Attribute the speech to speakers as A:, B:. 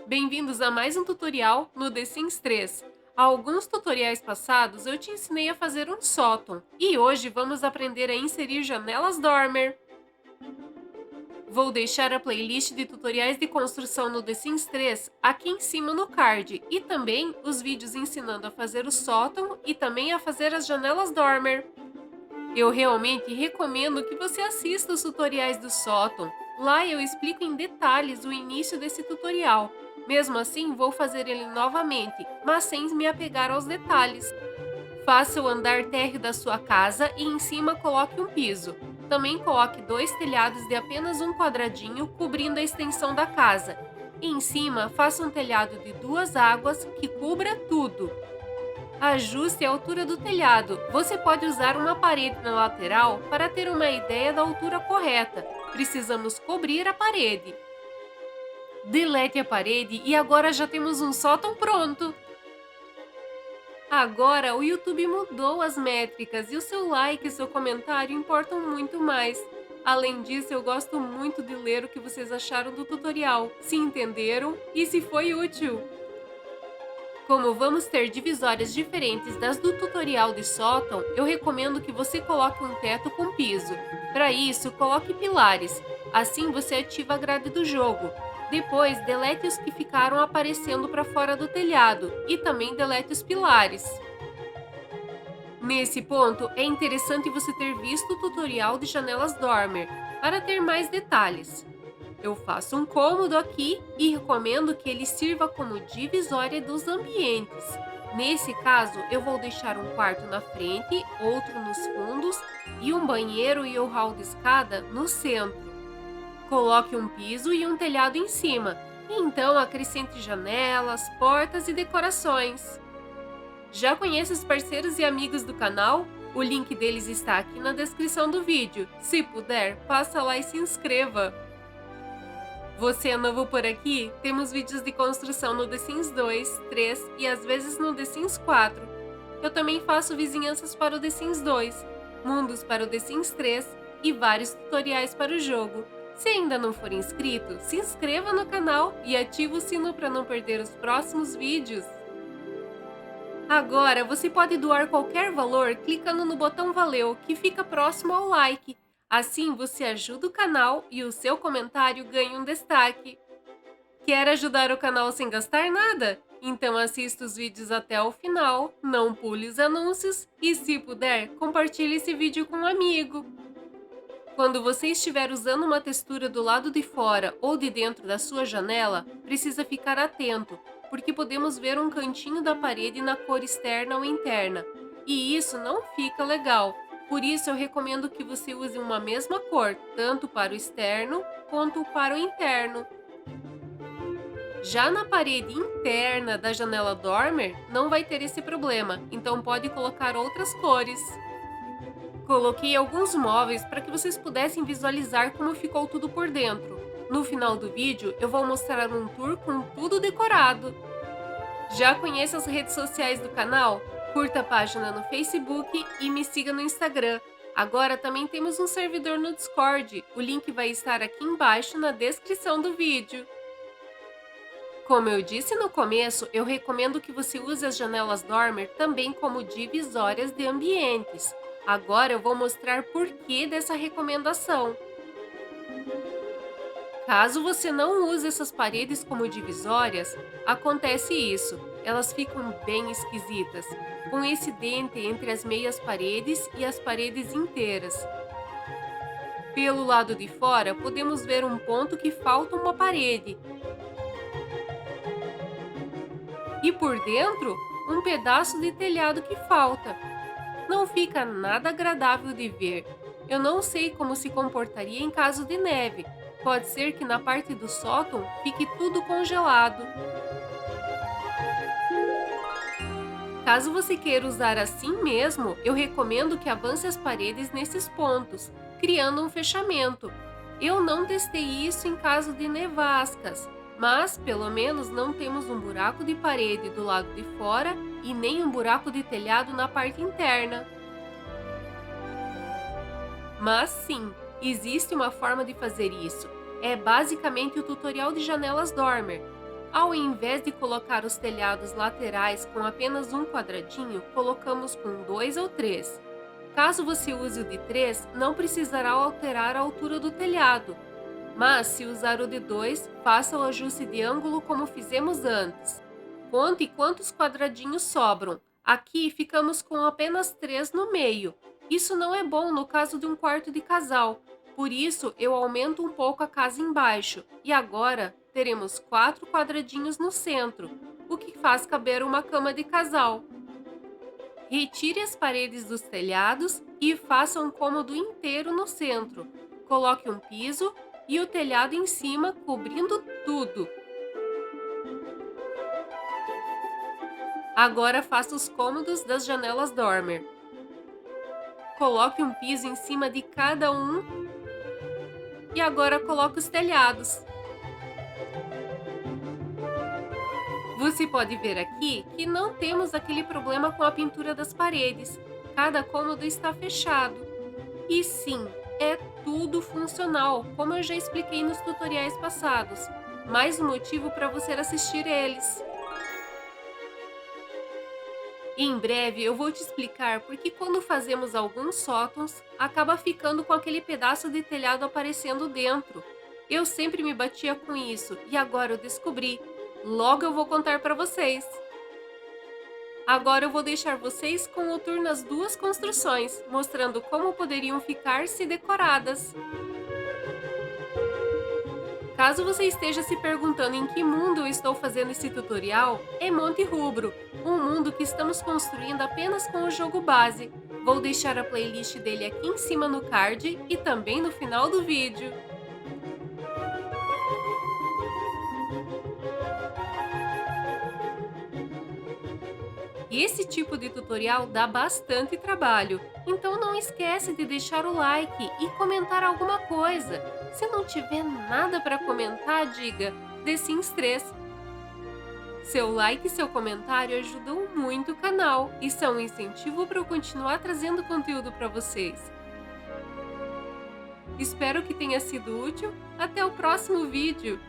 A: Bem-vindos a mais um tutorial no The Sims 3. Há alguns tutoriais passados eu te ensinei a fazer um sótão e hoje vamos aprender a inserir janelas dormer. Vou deixar a playlist de tutoriais de construção no The Sims 3 aqui em cima no card e também os vídeos ensinando a fazer o sótão e também a fazer as janelas dormer. Eu realmente recomendo que você assista os tutoriais do sótão. Lá eu explico em detalhes o início desse tutorial. Mesmo assim, vou fazer ele novamente, mas sem me apegar aos detalhes. Faça o andar térreo da sua casa e em cima coloque um piso. Também coloque dois telhados de apenas um quadradinho cobrindo a extensão da casa. E em cima, faça um telhado de duas águas que cubra tudo. Ajuste a altura do telhado. Você pode usar uma parede na lateral para ter uma ideia da altura correta. Precisamos cobrir a parede. Delete a parede e agora já temos um sótão pronto. Agora o YouTube mudou as métricas e o seu like e seu comentário importam muito mais. Além disso, eu gosto muito de ler o que vocês acharam do tutorial, se entenderam e se foi útil. Como vamos ter divisórias diferentes das do tutorial de sótão, eu recomendo que você coloque um teto com piso. Para isso, coloque pilares. Assim você ativa a grade do jogo. Depois, delete os que ficaram aparecendo para fora do telhado e também delete os pilares. Nesse ponto, é interessante você ter visto o tutorial de janelas dormer para ter mais detalhes. Eu faço um cômodo aqui e recomendo que ele sirva como divisória dos ambientes. Nesse caso, eu vou deixar um quarto na frente, outro nos fundos e um banheiro e o hall de escada no centro. Coloque um piso e um telhado em cima, e então acrescente janelas, portas e decorações. Já conhece os parceiros e amigos do canal? O link deles está aqui na descrição do vídeo. Se puder, passa lá e se inscreva! Você é novo por aqui? Temos vídeos de construção no The Sims 2, 3 e às vezes no The Sims 4. Eu também faço vizinhanças para o The Sims 2, mundos para o The Sims 3 e vários tutoriais para o jogo. Se ainda não for inscrito, se inscreva no canal e ative o sino para não perder os próximos vídeos. Agora você pode doar qualquer valor clicando no botão Valeu, que fica próximo ao like. Assim você ajuda o canal e o seu comentário ganha um destaque. Quer ajudar o canal sem gastar nada? Então assista os vídeos até o final, não pule os anúncios e, se puder, compartilhe esse vídeo com um amigo. Quando você estiver usando uma textura do lado de fora ou de dentro da sua janela, precisa ficar atento, porque podemos ver um cantinho da parede na cor externa ou interna, e isso não fica legal. Por isso eu recomendo que você use uma mesma cor, tanto para o externo quanto para o interno. Já na parede interna da janela dormer, não vai ter esse problema, então pode colocar outras cores. Coloquei alguns móveis para que vocês pudessem visualizar como ficou tudo por dentro. No final do vídeo, eu vou mostrar um tour com tudo decorado. Já conhece as redes sociais do canal? Curta a página no Facebook e me siga no Instagram. Agora também temos um servidor no Discord. O link vai estar aqui embaixo na descrição do vídeo. Como eu disse no começo, eu recomendo que você use as janelas dormer também como divisórias de ambientes. Agora eu vou mostrar por que dessa recomendação. Caso você não use essas paredes como divisórias, acontece isso, elas ficam bem esquisitas, com esse dente entre as meias paredes e as paredes inteiras. Pelo lado de fora, podemos ver um ponto que falta uma parede. E por dentro, um pedaço de telhado que falta. Não fica nada agradável de ver. Eu não sei como se comportaria em caso de neve. Pode ser que na parte do sótão fique tudo congelado. Caso você queira usar assim mesmo, eu recomendo que avance as paredes nesses pontos, criando um fechamento. Eu não testei isso em caso de nevascas, mas pelo menos não temos um buraco de parede do lado de fora e nem um buraco de telhado na parte interna. Mas sim, existe uma forma de fazer isso. É basicamente o tutorial de janelas dormer. Ao invés de colocar os telhados laterais com apenas um quadradinho, colocamos com 2 ou 3. Caso você use o de 3, não precisará alterar a altura do telhado. Mas, se usar o de 2, faça o ajuste de ângulo como fizemos antes. Conte quantos quadradinhos sobram. Aqui ficamos com apenas 3 no meio. Isso não é bom no caso de um quarto de casal. Por isso, eu aumento um pouco a casa embaixo. E agora, teremos 4 quadradinhos no centro, o que faz caber uma cama de casal. Retire as paredes dos telhados e faça um cômodo inteiro no centro. Coloque um piso e o telhado em cima, cobrindo tudo. Agora faça os cômodos das janelas dormer. Coloque um piso em cima de cada um e agora coloque os telhados. Você pode ver aqui que não temos aquele problema com a pintura das paredes. Cada cômodo está fechado. E sim, é tudo funcional, como eu já expliquei nos tutoriais passados. Mais um motivo para você assistir eles. Em breve eu vou te explicar porque quando fazemos alguns sótãos, acaba ficando com aquele pedaço de telhado aparecendo dentro. Eu sempre me batia com isso e agora eu descobri. Logo eu vou contar para vocês. Agora eu vou deixar vocês com o tour nas duas construções, mostrando como poderiam ficar se decoradas. Caso você esteja se perguntando em que mundo eu estou fazendo esse tutorial, é Monte Rubro, um mundo que estamos construindo apenas com o jogo base. Vou deixar a playlist dele aqui em cima no card e também no final do vídeo. E esse tipo de tutorial dá bastante trabalho, então não esquece de deixar o like e comentar alguma coisa. Se não tiver nada para comentar, diga The Sims 3. Seu like e seu comentário ajudam muito o canal e são um incentivo para eu continuar trazendo conteúdo para vocês. Espero que tenha sido útil. Até o próximo vídeo!